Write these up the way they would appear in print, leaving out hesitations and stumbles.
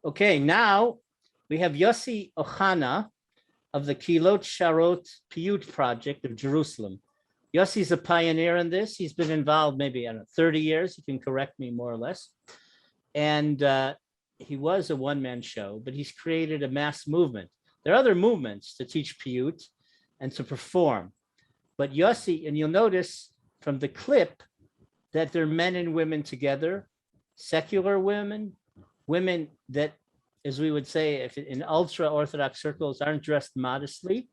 Okay, now we have Yossi Ohana of the Kehilot Sharot Piyyut project of Jerusalem. Yossi's a pioneer in this. He's been involved maybe, I don't know, 30 years. You can correct me more or less. And he was a one-man show, but he's created a mass movement. There are other movements to teach Piyyut and to perform. But Yossi, and you'll notice from the clip that they're men and women together, secular women, women that, as we would say, if in ultra-Orthodox circles, aren't dressed modestly.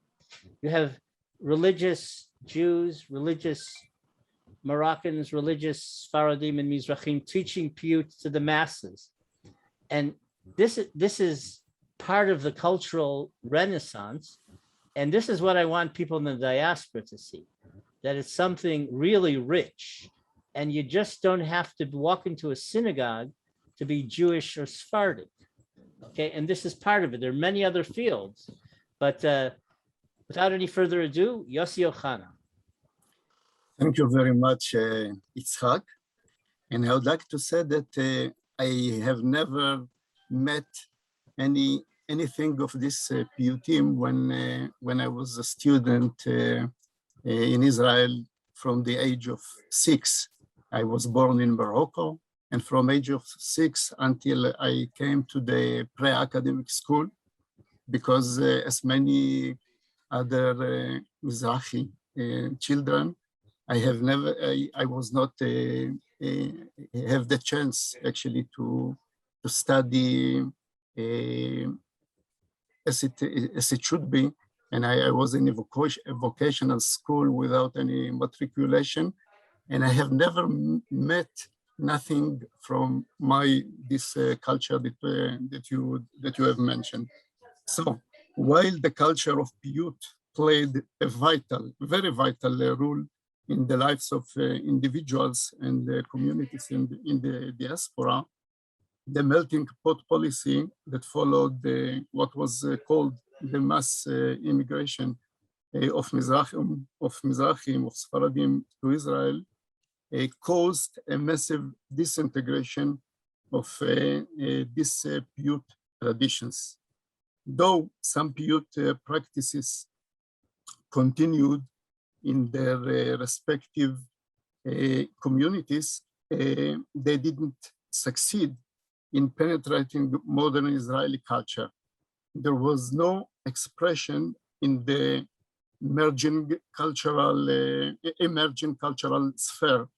You have religious Jews, religious Moroccans, religious Faradim and Mizrahim teaching Piyyut to the masses. And this is part of the cultural renaissance. And this is what I want people in the diaspora to see, that it's something really rich. And you just don't have to walk into a synagogue to be Jewish or Sephardic. Okay, and this is part of it. There are many other fields, but without any further ado, Yossi Ohana. Thank you very much, Itzhak. And I would like to say that I have never met anything of this Piyyut team when I was a student in Israel from the age of 6. I was born in Morocco, and from age of 6 until I came to the pre-academic school, because as many other Mizrahi children, I was not have the chance actually to study as it should be, and I was in a vocational school without any matriculation, and I have never met nothing from this culture that you have mentioned. So while the culture of Piyyut played a very vital role in the lives of individuals and communities in the diaspora, the melting pot policy that followed what was called the mass immigration of Mizrahim, of Sephardim to Israel, caused a massive disintegration of these Piyyut traditions. Though some Piyyut practices continued in their respective communities, they didn't succeed in penetrating modern Israeli culture. There was no expression in the emerging cultural sphere,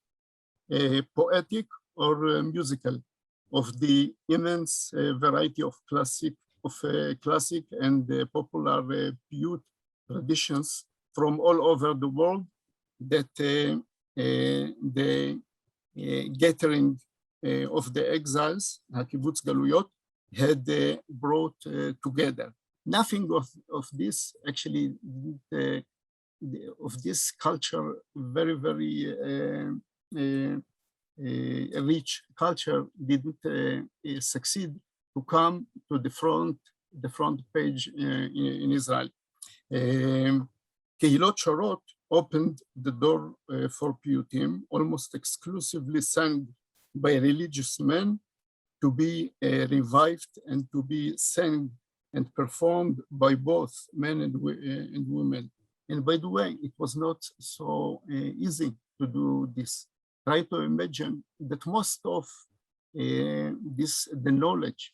poetic or musical, of the immense variety of classic and popular Piyyut traditions from all over the world that the gathering of the exiles, Hakibutz Galuyot, had brought together. Nothing of this actually, of this culture, very, very rich culture, didn't succeed to come to the front page in Israel. Kehilot Sharot opened the door for Piyyutim, almost exclusively sung by religious men, to be revived and to be sang and performed by both men and women. And by the way, it was not so easy to do this. Try to imagine that most of the knowledge,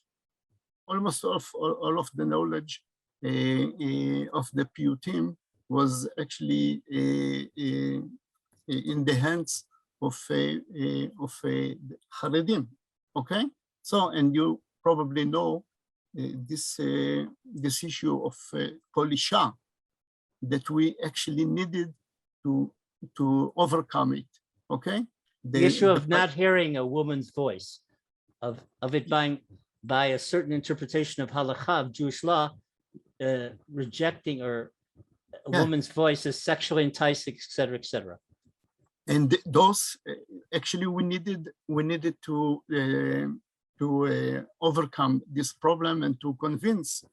almost all of the knowledge of the Piyyutim was actually in the hands of Haredim, okay? So, and you probably know this issue of Kol Isha, that we actually needed to overcome it, okay? The issue of not hearing a woman's voice, of it by a certain interpretation of halakha, of Jewish law, rejecting or a woman's voice is sexually enticing, et cetera, et cetera. And those actually we needed to overcome this problem and to convince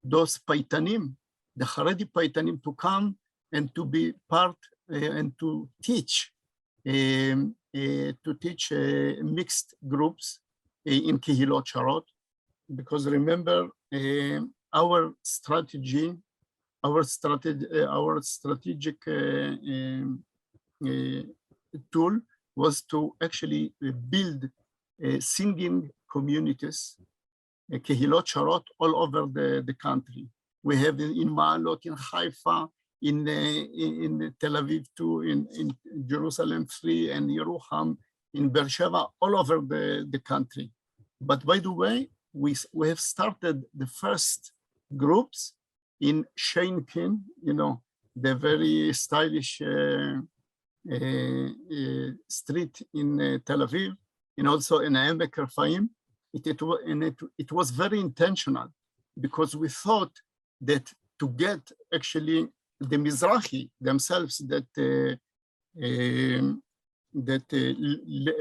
those Paitanim, the Haredi Paitanim, to come and to be part and to teach mixed groups in Kehilot Sharot. because remember our strategic tool was to actually build singing communities, Kehilot Sharot, all over the country. We have in Ma'alot, in Haifa, in Tel Aviv too, in Jerusalem 3 and Yerucham, in Beersheba, all over the country. But by the way, we have started the first groups in Sheinkin, the very stylish street in Tel Aviv, and also in Emek Rafaim. It was very intentional because we thought that to get actually the Mizrahi themselves that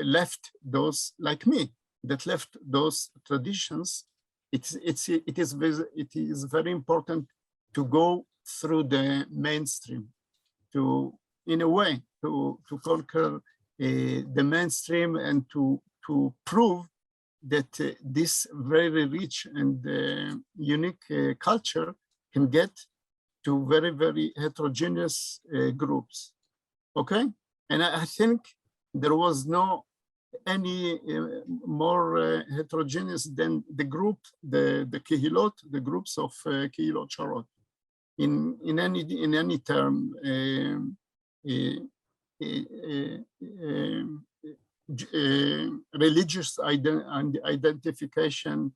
left those, like me, that left those traditions, it is very important to go through the mainstream, in a way, to conquer the mainstream and to prove that this very rich and unique culture can get to very, very heterogeneous groups, okay? And I think there was no any more heterogeneous than the group, the Kehilot, the groups of Kehilot Sharot. In any term, religious identification,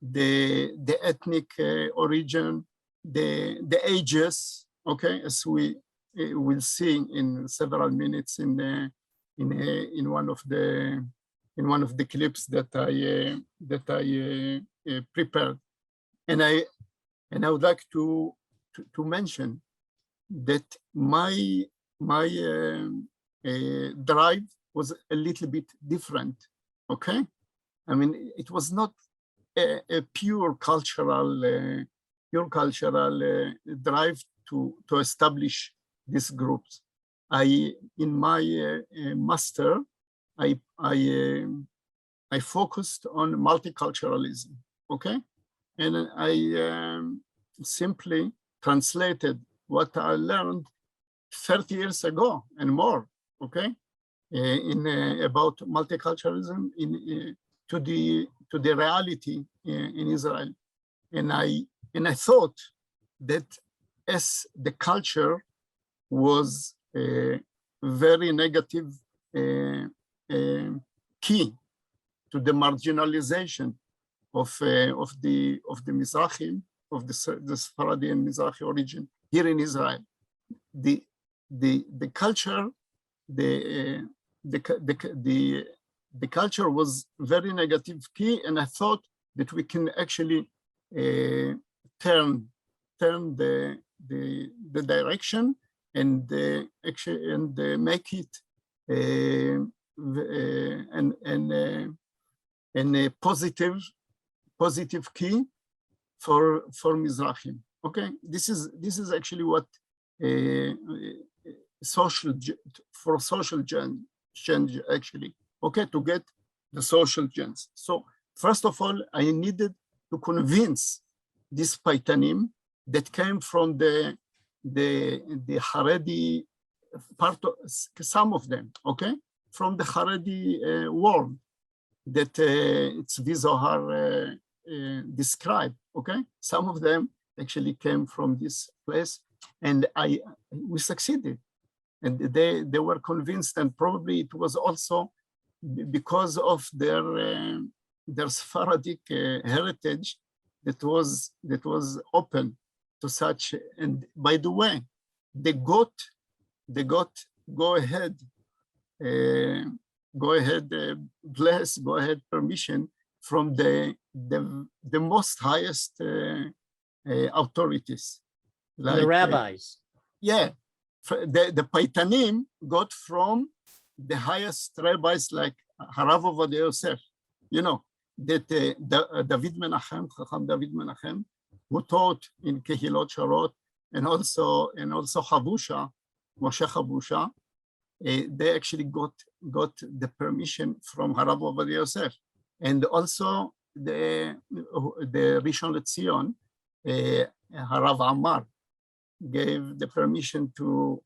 the ethnic origin, the ages, okay, as we will see in several minutes in one of the clips that I prepared, and I would like to mention that my drive was a little bit different, okay? I mean, it was not a pure cultural drive to establish these groups. In my master, I focused on multiculturalism, okay? And I simply translated what I learned 30 years ago and more, okay? About multiculturalism to the reality in Israel. And I thought that as the culture was a very negative key to the marginalization of the Mizrahim, of the Sephardi and Mizrahi origin here in Israel, the culture, the culture was very negative key, and I thought that we can actually turn the direction and make it a positive key for Mizrahim. Okay, this is actually what social change actually. Okay, to get the social change. So first of all, I needed to convince this Paitanim that came from the Haredi part of, some of them, okay, from the Haredi world that Tzvi Zohar described, okay? Some of them actually came from this place, and we succeeded. And they were convinced, and probably it was also because of their Sephardic heritage that was open to such. And by the way, they got go ahead permission from the most highest authorities, like the rabbis. Yeah, the Paitanim got from the highest rabbis like Harav Ovadia Yosef, that David Menachem, Chacham David Menachem, who taught in Kehilot Sharot, and also Chavusha, Moshe Chavusha, they actually got the permission from Harav Ovadia Yosef. And also the Rishon LeZion, Harav Ammar, gave the permission to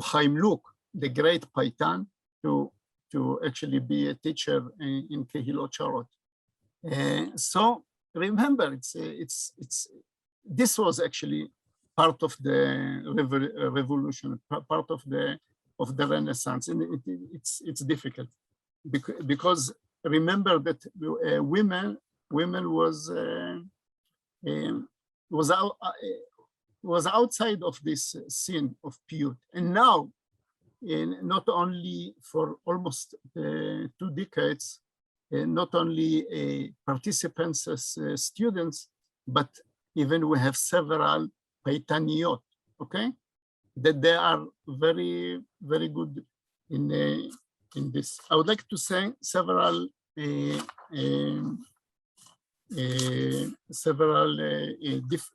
Chaim Luk, the great Paitan, to actually be a teacher in Kehilot Sharot. So remember, this was actually part of the revolution, part of the Renaissance, and it's difficult because remember that women was outside of this scene of Piyyut, and now, not only for almost 2 decades, not only participants as students, but even we have several Paitaniyot, okay, that they are very, very good in this. I would like to say several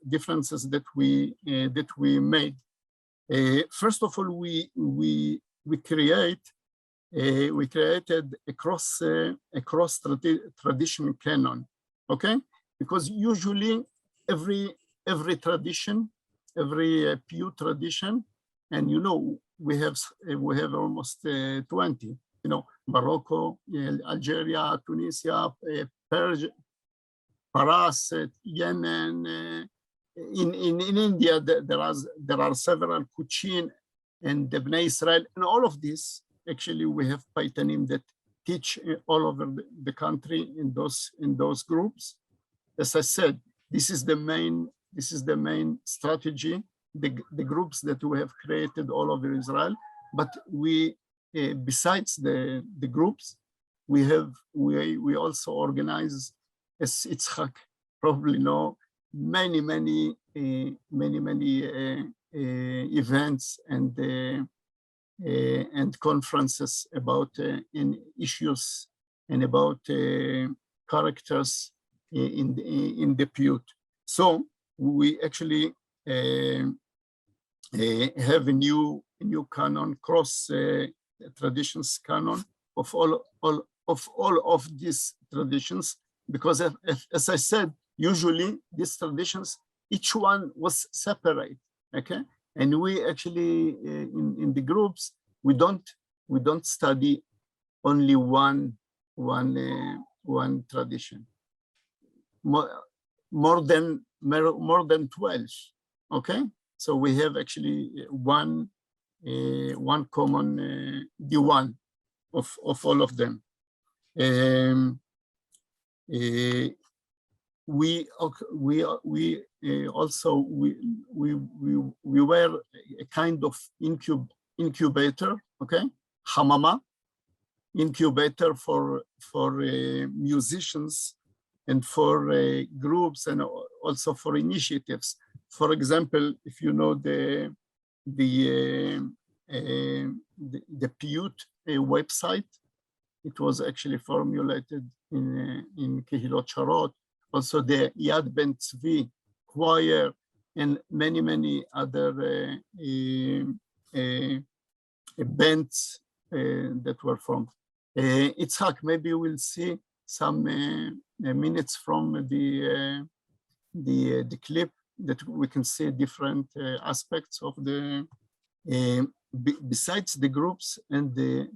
differences that we made. First of all, we created a cross tradition canon, okay? Because usually every tradition, every Piyyut tradition, and we have almost 20. Morocco, Algeria, Tunisia, Persia, Paras, Yemen. In India, there are several Kuchin and the Bnei Israel, and all of this. Actually, we have Paitanim that teach all over the country in those groups. As I said, this is the main strategy. The groups that we have created all over Israel, but we, besides the groups, we also organize, as Itzhak probably know, many events and conferences about in issues and about characters in the Piyyut. So we actually have a new canon, cross traditions canon of all of these traditions, because as I said, usually these traditions, each one was separate, okay? And we actually in the groups, we don't study only one tradition. More than 12, okay? So we have actually one common D1 of all of them. We were a kind of incubator, okay, Hamama, incubator for musicians and for groups and also for initiatives. For example, if you know the Piyyut website, it was actually formulated in Kehilot Sharot. Also the Yad Ben Tzvi choir and many other bands that were formed. Itzhak, maybe we'll see some minutes from the clip that we can see different aspects of the besides the groups and the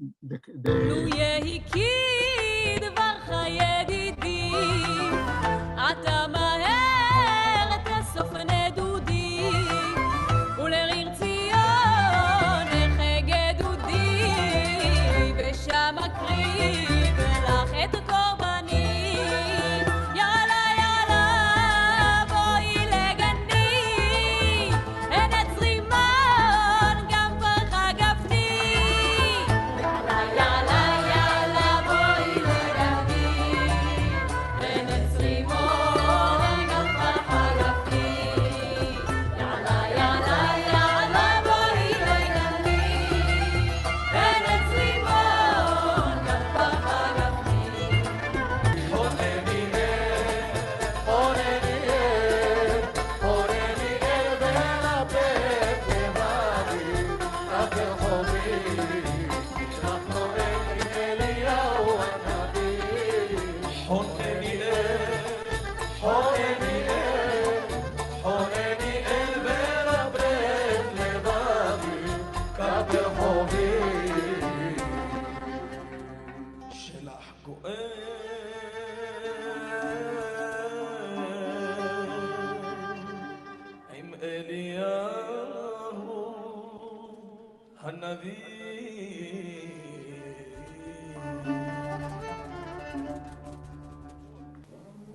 אתה מהר תאסוף נדודי ולעיר ציון נחי גדודי ושם אקריב לך את הקורבני יאללה יאללה בואי לגני אין עץ רימון גם פרחה גפני יאללה יאללה יאללה בואי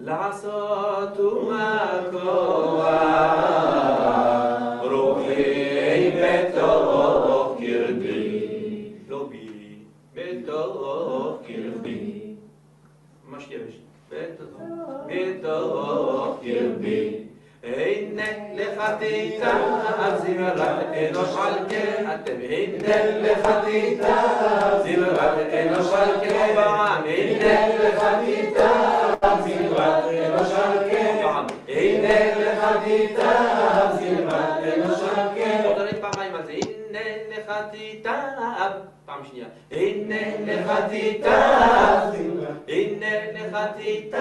לעשות ומקוע רוחי בתוך קרבי לא בי בתוך קרבי ממש יבש בתוך קרבי הנה לך תיטב זמרת אנוש על כן אתם הנה לך תיטב זמרת אנוש על כן פעם הנה לך תיטב זמרת אנוש על כן פעם הנה לך תיטב זמרת אנוש על כן עוד נגיד פעמיים על זה הנה לך תיטב פעם שנייה הנה לך תיטב הנה לך תיטב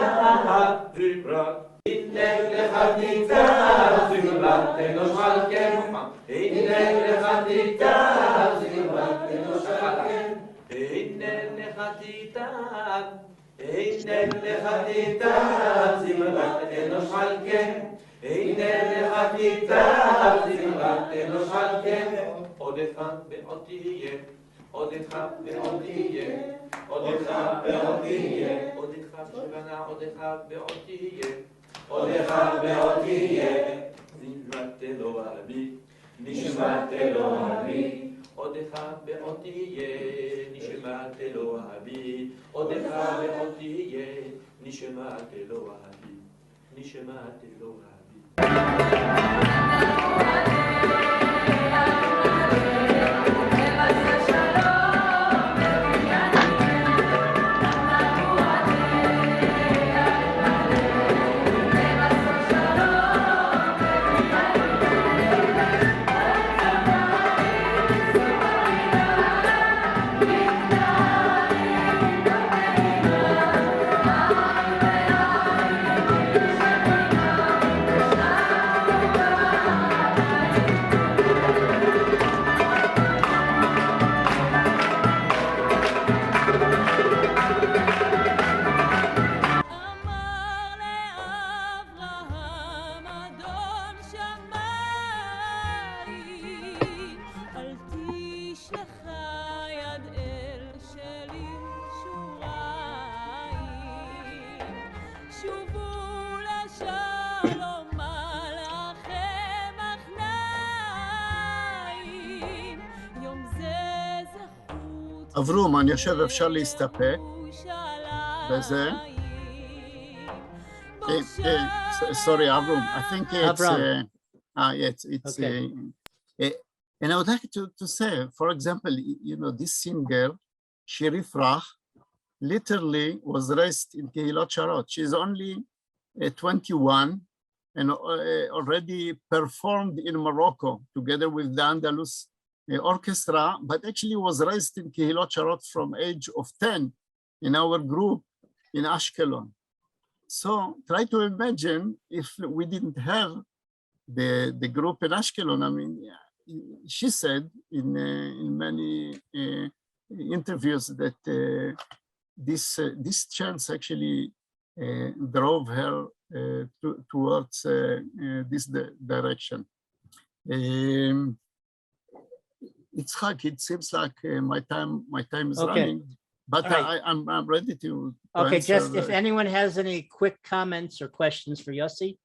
זמרת הנה לך תיטב זמרת אנוש על כן הנה לך תיטב זמרת אנוש על כן הנה לך תיטב הנה לך תיטב זמרת אנוש על כן הנה לך תיטב זמרת אנוש על כן עודך ועוד תהיה עודך ועוד תהיה עודך ועוד תהיה עודך שבנה עודך ועוד תהיה עודך ועוד תהיה זמרת אלוהי נשמת אלוהי עודך ועוד תהיה נשמת אלוהי עודך ועוד תהיה נשמת אלוהי נשמת אלוהי אברום, אני חושב אפשר להסתפק בזה. Sorry, Avrum. I think it's it's Okay. and I would like to say, for example, you know, this singer, Shiri Frach, literally was raised in Kehilot Sharot. She's only 21 and already performed in Morocco together with the Andalus orchestra, but actually was raised in Kehilot Sharot from age of 10 in our group in Ashkelon. So try to imagine if we didn't have the group in Ashkelon. I mean, she said in many interviews that this chance actually drove her towards this direction. It's hard. It seems like my time is running, but right. I'm ready to Okay, answer. just if anyone has any quick comments or questions for Yossi.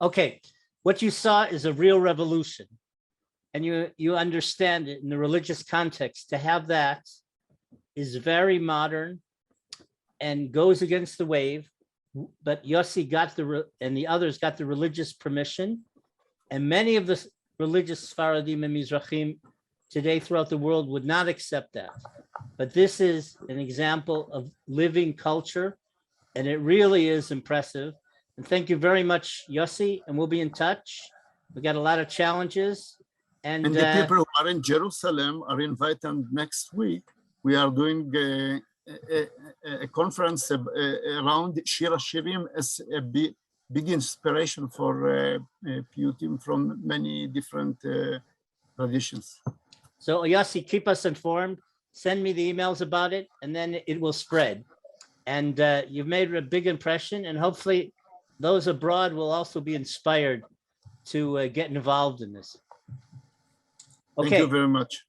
Okay, what you saw is a real revolution, and you understand it in the religious context. To have that is very modern and goes against the wave, but Yossi got and the others got the religious permission, and many of the religious Sfaradim and Mizrahim today throughout the world would not accept that. But this is an example of living culture, and it really is impressive. And thank you very much, Yossi, and we'll be in touch. We got a lot of challenges. And the people who are in Jerusalem are invited next week. We are doing a conference around Shir HaShirim as a big inspiration for Piyyutim from many different traditions. so Yossi, keep us informed. Send me the emails about it, and then it will spread. And you've made a big impression, and hopefully those abroad will also be inspired to get involved in this. Thank you Okay, very much.